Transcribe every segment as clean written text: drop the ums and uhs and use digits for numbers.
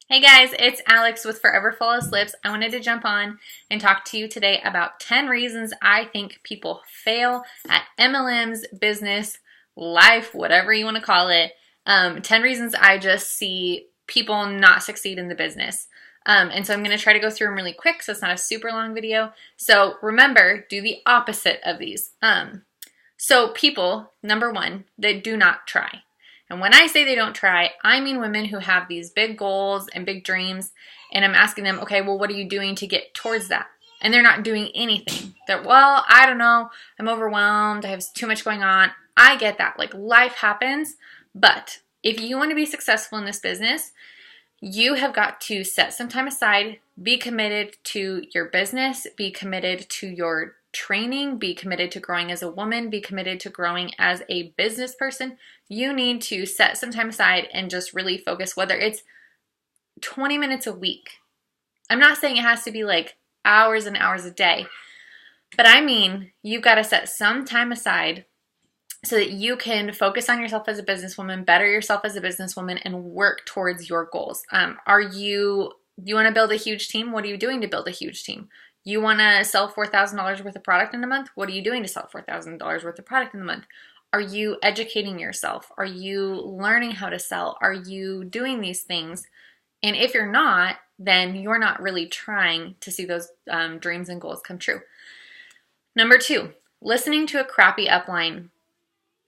Hey guys, it's Alex with Forever Flawless Lips. I wanted to jump on and talk to you today about 10 reasons I think people fail at MLMs, business, life, whatever you want to call it. 10 reasons I just see people not succeed in the business. And so I'm going to try to go through them really quick so it's not a super long video. So remember, do the opposite of these. So people, number one, that do not try. And when I say they don't try, I mean women who have these big goals and big dreams, and I'm asking them, okay, well, what are you doing to get towards that? And they're not doing anything. They're, well, I don't know, I'm overwhelmed, I have too much going on. I get that, like life happens, but if you want to be successful in this business, you have got to set some time aside, be committed to your business, be committed to your training, be committed to growing as a woman, be committed to growing as a business person. You need to set some time aside and just really focus, whether it's 20 minutes a week. I'm not saying it has to be like hours and hours a day, but I mean, you've got to set some time aside so that you can focus on yourself as a businesswoman, better yourself as a businesswoman, and work towards your goals. You want to build a huge team? What are you doing to build a huge team? You want to sell $4,000 worth of product in a month? What are you doing to sell $4,000 worth of product in a month? Are you educating yourself? Are you learning how to sell? Are you doing these things? And if you're not, then you're not really trying to see those dreams and goals come true. Number two, listening to a crappy upline.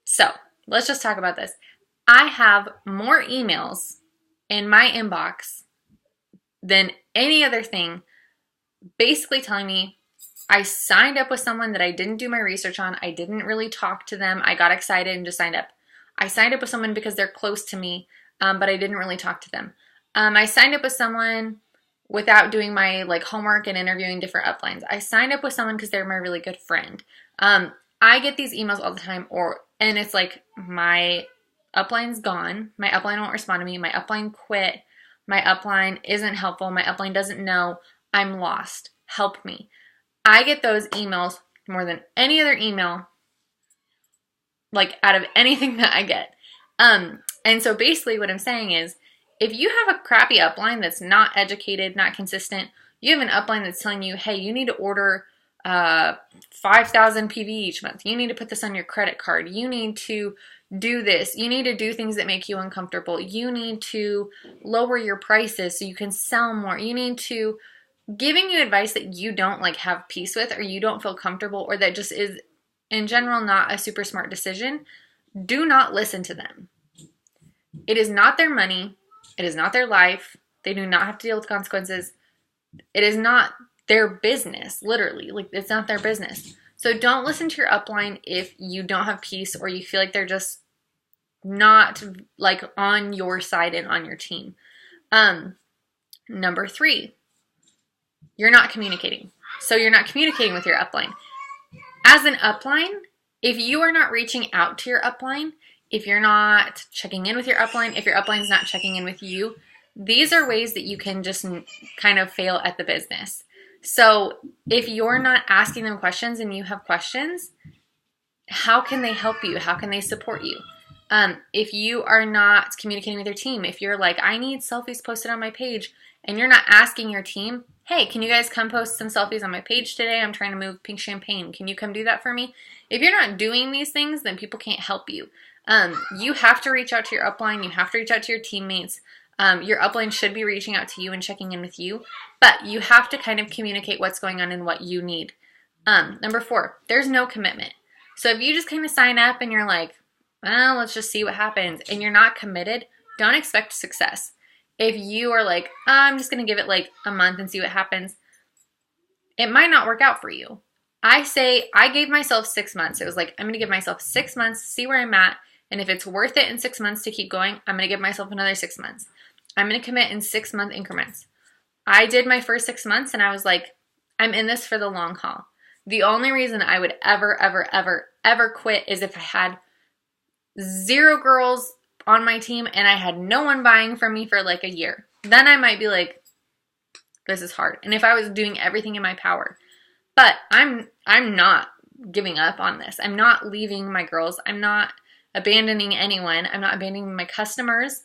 So let's just talk about this. I have more emails in my inbox than any other thing basically telling me I signed up with someone that I didn't do my research on. I didn't really talk to them. I got excited and just signed up. I signed up with someone because they're close to me, but I didn't really talk to them. I signed up with someone without doing my homework and interviewing different uplines. I signed up with someone because they're my really good friend. I get these emails all the time, and it's like my upline's gone. My upline won't respond to me. My upline quit. My upline isn't helpful. My upline doesn't know. I'm lost. Help me. I get those emails more than any other email, out of anything that I get. And so basically what I'm saying is, if you have a crappy upline that's not educated, not consistent, you have an upline that's telling you, hey, you need to order 5,000 PV each month. You need to put this on your credit card. You need to do this. You need to do things that make you uncomfortable. You need to lower your prices so you can sell more. You need to giving you advice that you don't have peace with, or you don't feel comfortable, or that just is in general not a super smart decision. Do not listen to them. It is not their money. It is not their life. They do not have to deal with consequences. It is not their business, literally. It's not their business. So don't listen to your upline if you don't have peace, or you feel like they're just not on your side and on your team. Number three, you're not communicating. So you're not communicating with your upline. As an upline, if you are not reaching out to your upline, if you're not checking in with your upline, if your upline's not checking in with you, these are ways that you can just kind of fail at the business. So if you're not asking them questions and you have questions, how can they help you? How can they support you? If you are not communicating with your team, if you're like, I need selfies posted on my page, and you're not asking your team, hey, can you guys come post some selfies on my page today? I'm trying to move pink champagne. Can you come do that for me? If you're not doing these things, then people can't help you. You have to reach out to your upline. You have to reach out to your teammates. Your upline should be reaching out to you and checking in with you, but you have to kind of communicate what's going on and what you need. Number four, there's no commitment. So if you just kind of sign up and you're like, well, let's just see what happens, and you're not committed, don't expect success. If you are like, I'm just going to give it a month and see what happens, it might not work out for you. I gave myself 6 months. It was I'm going to give myself 6 months, see where I'm at, and if it's worth it in 6 months to keep going, I'm going to give myself another 6 months. I'm going to commit in 6-month increments. I did my first 6 months, and I was like, I'm in this for the long haul. The only reason I would ever quit is if I had 0 girls on my team and I had no one buying from me for a year. Then I might be like, this is hard. And if I was doing everything in my power. But I'm not giving up on this. I'm not leaving my girls. I'm not abandoning anyone. I'm not abandoning my customers.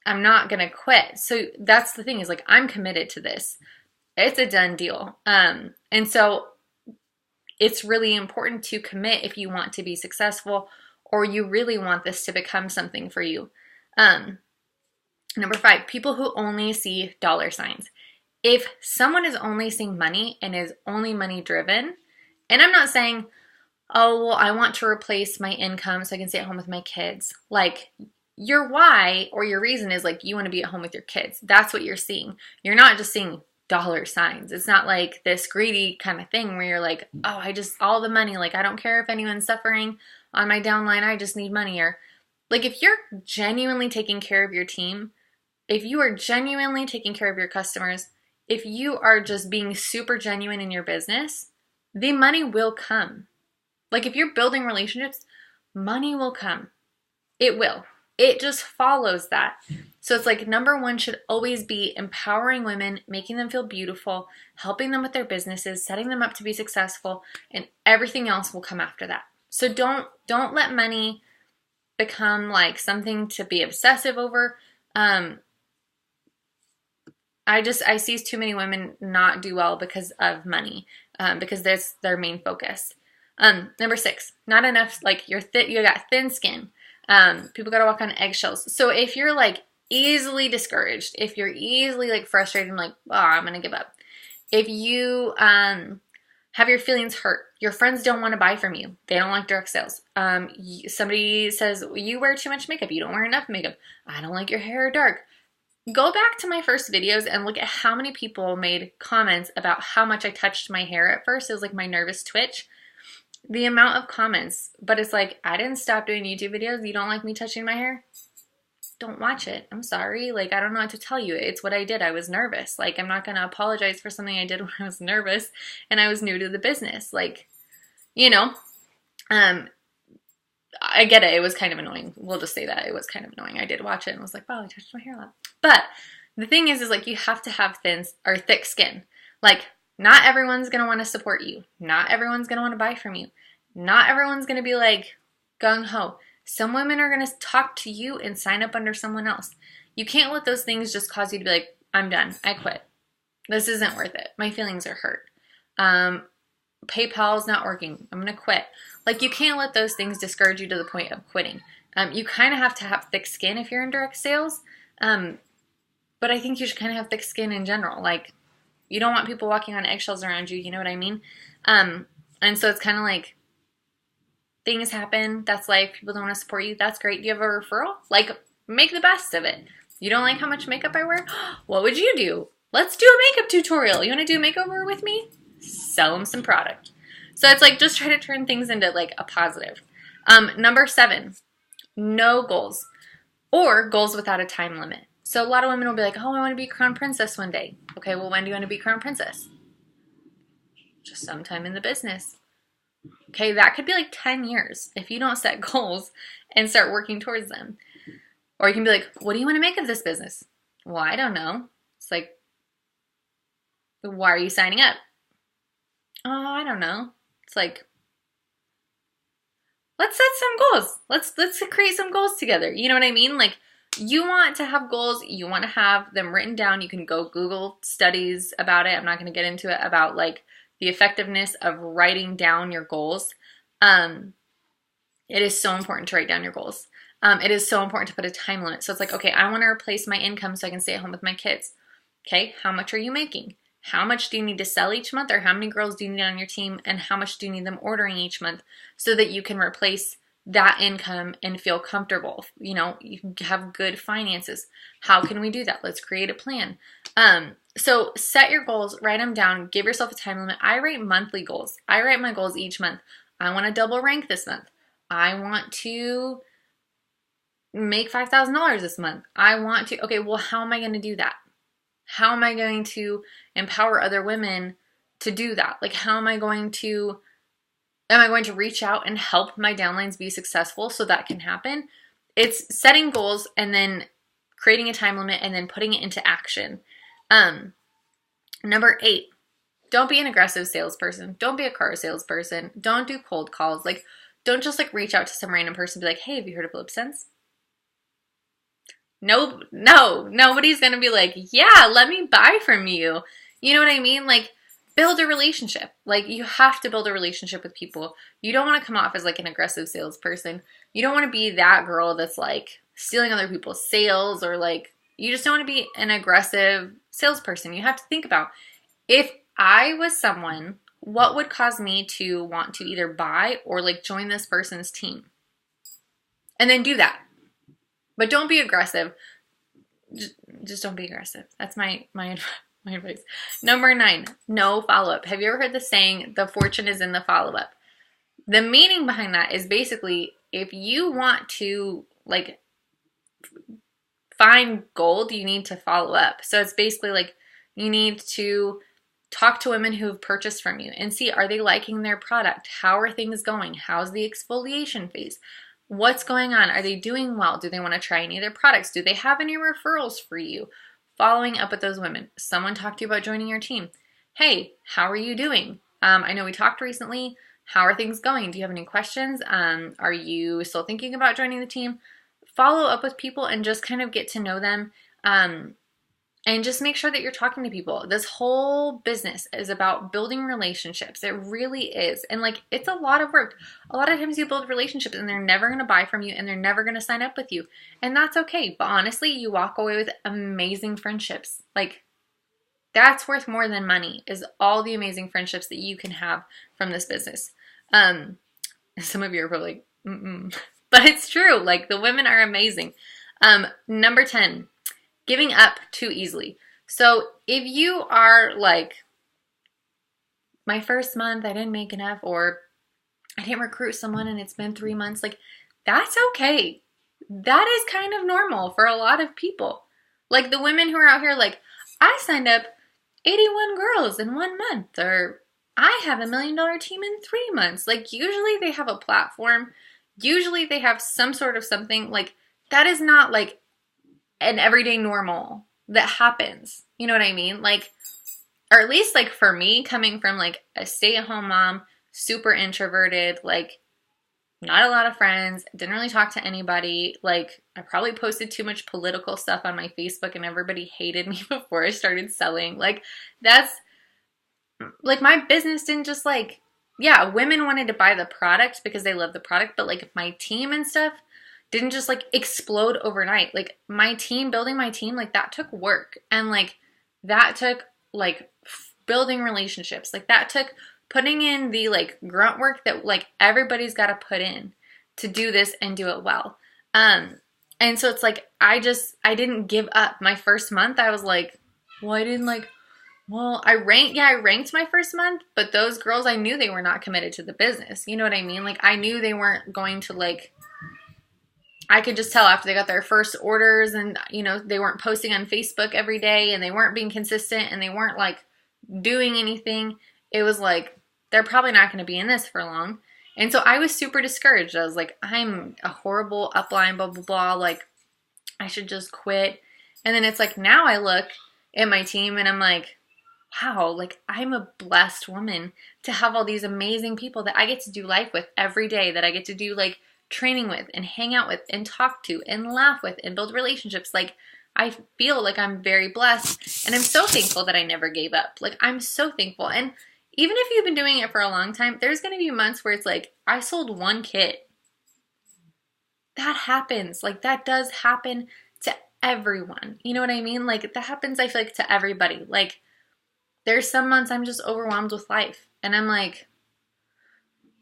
I'm not going to quit. So that's the thing is like, I'm committed to this. It's a done deal. And so it's really important to commit if you want to be successful or you really want this to become something for you. Number 5, people who only see dollar signs. If someone is only seeing money and is only money driven, and I'm not saying, oh, well, I want to replace my income so I can stay at home with my kids. Like, your why or your reason is like you want to be at home with your kids. That's what you're seeing. You're not just seeing dollar signs. It's not like this greedy kind of thing where you're like, oh, I just, all the money. Like, I don't care if anyone's suffering on my downline. I just need money. Or like, if you're genuinely taking care of your team, if you are genuinely taking care of your customers, if you are just being super genuine in your business, the money will come. Like, if you're building relationships, money will come. It will. It just follows that. So it's like number 1 should always be empowering women, making them feel beautiful, helping them with their businesses, setting them up to be successful, and everything else will come after that. So don't let money become like something to be obsessive over. I see too many women not do well because of money, because that's their main focus. Number 6, not enough, like you got thin skin. People got to walk on eggshells. So if you're like easily discouraged, if you're easily like frustrated and like, oh, I'm going to give up. If you, have your feelings hurt, your friends don't want to buy from you. They don't like direct sales. Somebody says, you wear too much makeup. You don't wear enough makeup. I don't like your hair dark. Go back to my first videos and look at how many people made comments about how much I touched my hair at first. It was like my nervous twitch. The amount of comments, but it's like, I didn't stop doing YouTube videos. You don't like me touching my hair? Don't watch it. I'm sorry. Like, I don't know what to tell you. It's what I did. I was nervous. Like, I'm not going to apologize for something I did when I was nervous and I was new to the business. Like, you know, I get it. It was kind of annoying. We'll just say that. It was kind of annoying. I did watch it and was like, wow, I touched my hair a lot. But the thing is like, you have to have thick skin. Like, not everyone's going to want to support you. Not everyone's going to want to buy from you. Not everyone's going to be like gung-ho. Some women are going to talk to you and sign up under someone else. You can't let those things just cause you to be like, I'm done. I quit. This isn't worth it. My feelings are hurt. PayPal's not working. I'm going to quit. Like, you can't let those things discourage you to the point of quitting. You kind of have to have thick skin if you're in direct sales. But I think you should kind of have thick skin in general. Like, you don't want people walking on eggshells around you. You know what I mean? And so it's kind of like, things happen. That's life. People don't want to support you. That's great. Do you have a referral? Like, make the best of it. You don't like how much makeup I wear? What would you do? Let's do a makeup tutorial. You want to do a makeover with me? Sell them some product. So it's like, just try to turn things into like a positive. Number 7, no goals or goals without a time limit. So a lot of women will be like, oh, I want to be crown princess one day. Okay, well, when do you want to be crown princess? Just sometime in the business. Okay, that could be like 10 years if you don't set goals and start working towards them. Or you can be like, what do you want to make of this business? Well, I don't know. It's like, why are you signing up? Oh, I don't know. It's like, let's set some goals. Let's create some goals together. You know what I mean? Like, you want to have goals. You want to have them written down. You can go Google studies about it. I'm not going to get into it about like the effectiveness of writing down your goals. It is so important to write down your goals. It is so important to put a time limit. So it's like, okay, I want to replace my income so I can stay at home with my kids. Okay, how much are you making? How much do you need to sell each month, or how many girls do you need on your team, and how much do you need them ordering each month so that you can replace that income and feel comfortable? You know, you can have good finances. How can we do that? Let's create a plan. So set your goals, write them down, give yourself a time limit. I write monthly goals. I write my goals each month. I want to double rank this month. I want to make $5,000 this month. I want to, okay, well, how am I going to do that? How am I going to empower other women to do that? Like, how am I going to reach out and help my downlines be successful so that can happen? It's setting goals and then creating a time limit and then putting it into action. Number 8, don't be an aggressive salesperson. Don't be a car salesperson. Don't do cold calls. Like, don't just like reach out to some random person and be like, hey, have you heard of LipSense? No, nobody's gonna be like, yeah, let me buy from you. You know what I mean? Like, build a relationship. Like, you have to build a relationship with people. You don't want to come off as like an aggressive salesperson. You don't want to be that girl that's like stealing other people's sales, or like, you just don't want to be an aggressive salesperson. You have to think about, if I was someone, what would cause me to want to either buy or like join this person's team? And then do that. But don't be aggressive. Just don't be aggressive. That's my advice. Number 9, no follow-up. Have you ever heard the saying, the fortune is in the follow-up? The meaning behind that is basically, if you want to like find gold, you need to follow up. So it's basically like, you need to talk to women who have purchased from you and see, are they liking their product? How are things going? How's the exfoliation phase? What's going on? Are they doing well? Do they want to try any of their products? Do they have any referrals for you? Following up with those women. Someone talked to you about joining your team. Hey, how are you doing? I know we talked recently. How are things going? Do you have any questions? Are you still thinking about joining the team? Follow up with people and just kind of get to know them. And just make sure that you're talking to people. This whole business is about building relationships. It really is. And like, it's a lot of work. A lot of times you build relationships and they're never going to buy from you and they're never going to sign up with you. And that's okay. But honestly, you walk away with amazing friendships. Like, that's worth more than money, is all the amazing friendships that you can have from this business. Some of you are probably like, mm-mm. But it's true. Like, the women are amazing. Number 10. Giving up too easily. So if you are like, my first month, I didn't make enough, or I didn't recruit someone and it's been 3 months, like, that's okay. That is kind of normal for a lot of people. Like, the women who are out here like, I signed up 81 girls in 1 month, or I have $1 million team in 3 months. Like, usually they have a platform. Usually they have some sort of something. Like, that is not like an everyday normal that happens. You know what I mean? Like, or at least like for me, coming from like a stay-at-home mom, super introverted, like not a lot of friends, didn't really talk to anybody. Like, I probably posted too much political stuff on my Facebook and everybody hated me before I started selling. Like, that's like, my business didn't just like, yeah, women wanted to buy the product because they love the product, but like my team and stuff didn't just like explode overnight. Like, my team, building my team, like, that took work. And like, that took like building relationships. Like, that took putting in the like grunt work that like everybody's got to put in to do this and do it well. And so it's like, I didn't give up. My first month, I was like, well, I ranked my first month, but those girls, I knew they were not committed to the business. You know what I mean? Like, I knew they weren't going to like, I could just tell after they got their first orders and, you know, they weren't posting on Facebook every day and they weren't being consistent and they weren't like doing anything. It was like, they're probably not going to be in this for long. And so I was super discouraged. I was like, I'm a horrible upline, blah, blah, blah. Like, I should just quit. And then it's like, now I look at my team and I'm like, wow, like, I'm a blessed woman to have all these amazing people that I get to do life with every day, that I get to do like training with and hang out with and talk to and laugh with and build relationships. Like, I feel like I'm very blessed, and I'm so thankful that I never gave up. Like, I'm so thankful. And even if you've been doing it for a long time, there's going to be months where it's like, I sold 1 kit. That happens. Like, that does happen to everyone. You know what I mean? Like, that happens, I feel like, to everybody. Like, there's some months I'm just overwhelmed with life, and I'm like,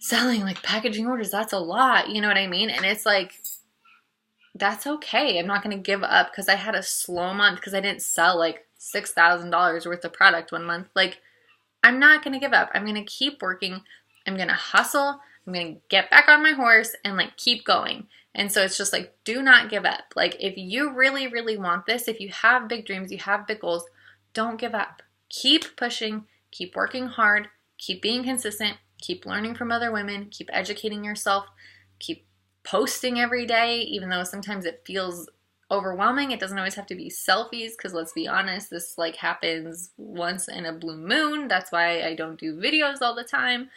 selling like packaging orders, that's a lot, you know what I mean? And it's like, that's okay. I'm not going to give up because I had a slow month because I didn't sell like $6,000 worth of product 1 month. Like, I'm not going to give up. I'm going to keep working. I'm going to hustle. I'm going to get back on my horse and like keep going. And so it's just like, do not give up. Like, if you really, really want this, if you have big dreams, you have big goals, don't give up. Keep pushing, keep working hard, keep being consistent, keep learning from other women, keep educating yourself, keep posting every day, even though sometimes it feels overwhelming. It doesn't always have to be selfies, because let's be honest, this like happens once in a blue moon. That's why I don't do videos all the time.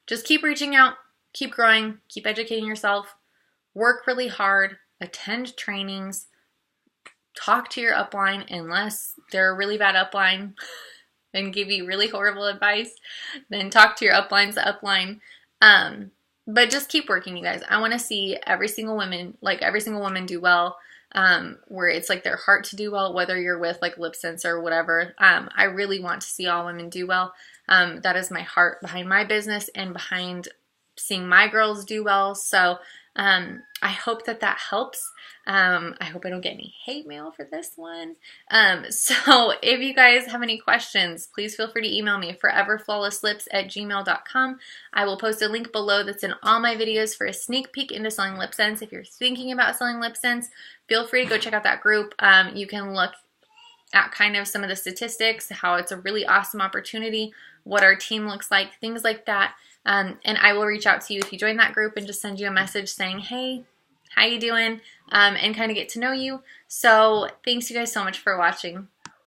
Just keep reaching out, keep growing, keep educating yourself, work really hard. attend trainings, talk to your upline unless they're a really bad upline and give you really horrible advice. Then talk to your upline. But just keep working, you guys. I want to see every single woman do well. Where it's like their heart to do well, whether you're with like LipSense or whatever. I really want to see all women do well. That is my heart behind my business and behind seeing my girls do well. So I hope that helps. I hope I don't get any hate mail for this one. So if you guys have any questions, please feel free to email me, foreverflawlesslips@gmail.com. I will post a link below that's in all my videos for a sneak peek into selling LipSense. If you're thinking about selling LipSense, feel free to go check out that group. You can look at kind of some of the statistics, how it's a really awesome opportunity, what our team looks like, things like that. And I will reach out to you if you join that group and just send you a message saying, hey, how you doing? And kind of get to know you. So thanks you guys so much for watching.